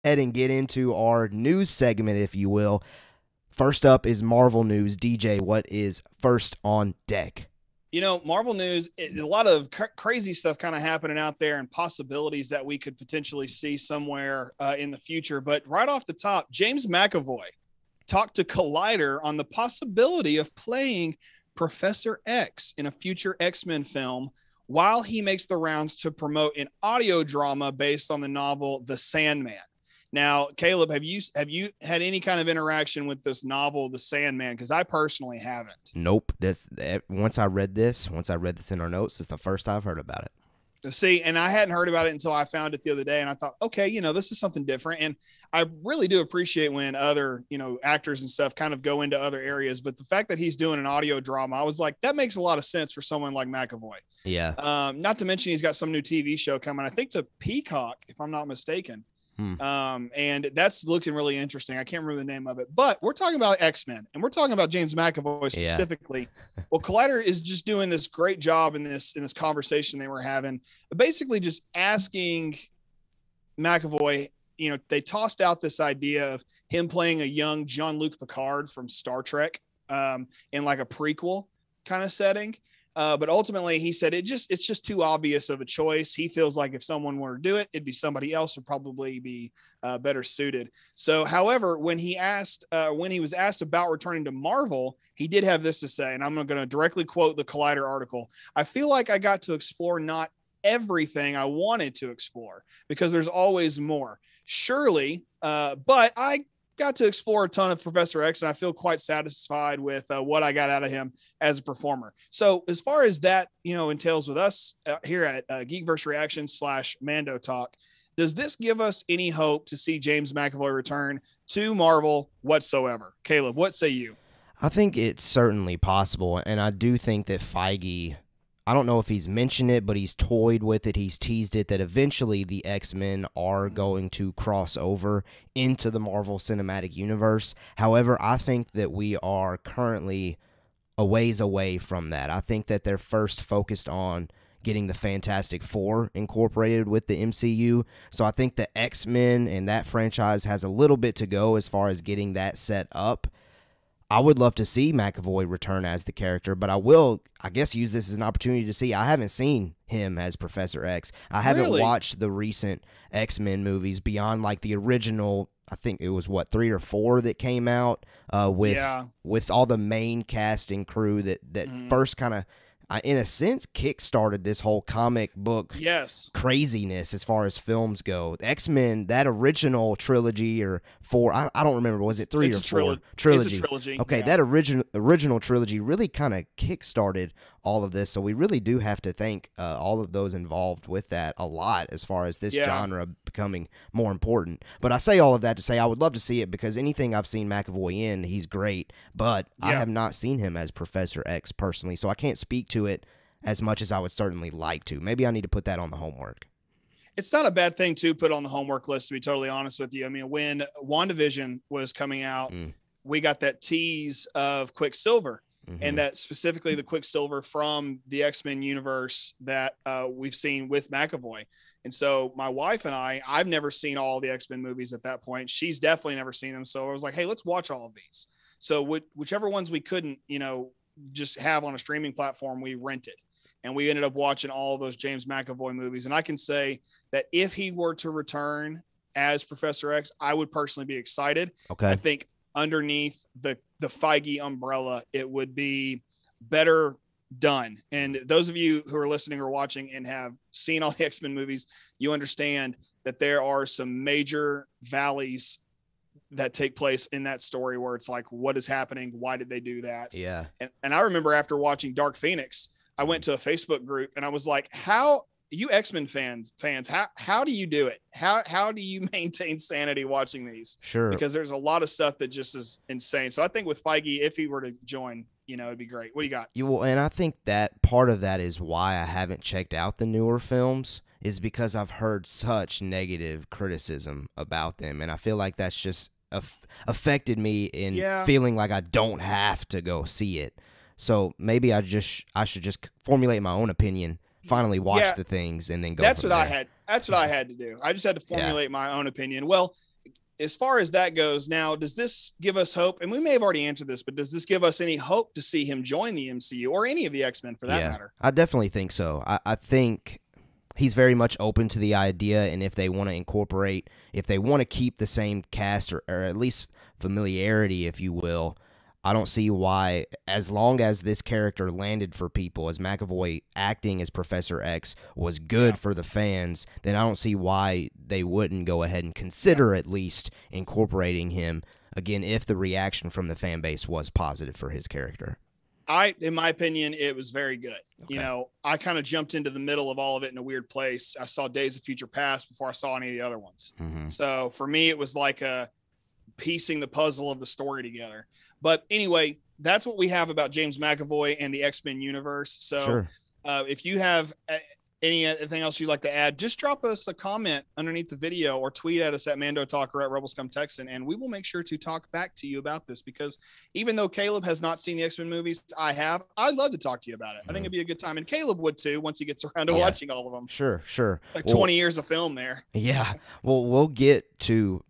ahead and get into our news segment, if you will. First up is Marvel news. DJ, what is first on deck? Marvel news, a lot of crazy stuff kind of happening out there and possibilities that we could potentially see somewhere in the future. But right off the top, James McAvoy talked to Collider on the possibility of playing Professor X in a future X-Men film while he makes the rounds to promote an audio drama based on the novel The Sandman. Now, Caleb, have you had any kind of interaction with this novel, The Sandman? Because I personally haven't. Nope. Once I read this in our notes, it's the first I've heard about it. See, and I hadn't heard about it until I found it the other day, and I thought, okay, this is something different. And I really do appreciate when other, actors and stuff kind of go into other areas. But the fact that he's doing an audio drama, I was like, that makes a lot of sense for someone like McAvoy. Yeah. Not to mention he's got some new TV show coming, I think, to Peacock, if I'm not mistaken. And that's looking really interesting. I can't remember the name of it, but we're talking about X-Men and we're talking about James McAvoy specifically. Yeah. Well, Collider is just doing this great job in this conversation they were having, basically just asking McAvoy, they tossed out this idea of him playing a young Jean-Luc Picard from Star Trek in like a prequel kind of setting. But ultimately, he said it's just too obvious of a choice. He feels like if someone were to do it, it'd be somebody else would probably be better suited. So, however, when he was asked about returning to Marvel, he did have this to say, and I'm going to directly quote the Collider article. I feel like I got to explore not everything I wanted to explore because there's always more. Surely, but I got to explore a ton of Professor X, and I feel quite satisfied with what I got out of him as a performer. So as far as that, entails with us here at Geekverse Reactions / Mando Talk, does this give us any hope to see James McAvoy return to Marvel whatsoever? Caleb, what say you? I think it's certainly possible, and I do think that Feige, I don't know if he's mentioned it, but he's toyed with it. He's teased it that eventually the X-Men are going to cross over into the Marvel Cinematic Universe. However, I think that we are currently a ways away from that. I think that they're first focused on getting the Fantastic Four incorporated with the MCU. So I think the X-Men and that franchise has a little bit to go as far as getting that set up. I would love to see McAvoy return as the character, but I guess, use this as an opportunity to see. I haven't seen him as Professor X. I haven't watched the recent X-Men movies beyond like the original, I think it was 3 or 4 that came out with all the main cast and crew that first kind of, in a sense, kickstarted this whole comic book craziness as far as films go. X-Men, that original trilogy or 4, I don't remember, was it 3 or 4? Trilogy. It's a trilogy. Okay, that original trilogy really kind of kickstarted all of this, so we really do have to thank all of those involved with that a lot as far as this genre becoming more important. But I say all of that to say I would love to see it because anything I've seen McAvoy in, he's great, but I have not seen him as Professor X personally, so I can't speak to it as much as I would certainly like to. Maybe I need to put that on the homework. It's not a bad thing to put on the homework list, to be totally honest with you. I mean, when WandaVision was coming out, we got that tease of Quicksilver. And that specifically the Quicksilver from the X-Men universe that we've seen with McAvoy. And so my wife and I've never seen all the X-Men movies at that point. She's definitely never seen them. So I was like, hey, let's watch all of these. So whichever ones we couldn't, just have on a streaming platform, we rented. And we ended up watching all of those James McAvoy movies. And I can say that if he were to return as Professor X, I would personally be excited. Okay. I think underneath the Feige umbrella, it would be better done. And those of you who are listening or watching and have seen all the X-Men movies, you understand that there are some major valleys that take place in that story where it's like, what is happening? Why did they do that? Yeah. And I remember after watching Dark Phoenix, I went to a Facebook group and I was like, how you X-Men fans, how do you do it? How do you maintain sanity watching these? Sure. Because there's a lot of stuff that just is insane. So I think with Feige, if he were to join, it'd be great. What do you got? And I think that part of that is why I haven't checked out the newer films, is because I've heard such negative criticism about them. And I feel like that's just affected me in feeling like I don't have to go see it. So maybe I should just formulate my own opinion, finally watch the things, and then go. That's what I had to do. I just had to formulate my own opinion. Well, as far as that goes, now, does this give us hope? And we may have already answered this, but does this give us any hope to see him join the MCU or any of the X-Men for that matter? I definitely think so. I think he's very much open to the idea, and if they want to incorporate, if they want to keep the same cast or at least familiarity, if you will, I don't see why, as long as this character landed for people, as McAvoy acting as Professor X was good for the fans, then I don't see why they wouldn't go ahead and consider at least incorporating him, again, if the reaction from the fan base was positive for his character. In my opinion, it was very good. Okay. You know, I kind of jumped into the middle of all of it in a weird place. I saw Days of Future Past before I saw any of the other ones. Mm-hmm. So for me, it was like piecing the puzzle of the story together. But anyway, that's what we have about James McAvoy and the X-Men universe. So if you have anything else you'd like to add, just drop us a comment underneath the video or tweet at us at Mando Talk or at Rebel Scum Texan, and we will make sure to talk back to you about this, because even though Caleb has not seen the X-Men movies, I'd love to talk to you about it. I think it'd be a good time, and Caleb would too once he gets around to watching all of them. Sure. Like 20 years of film there. Yeah. Well, we'll get to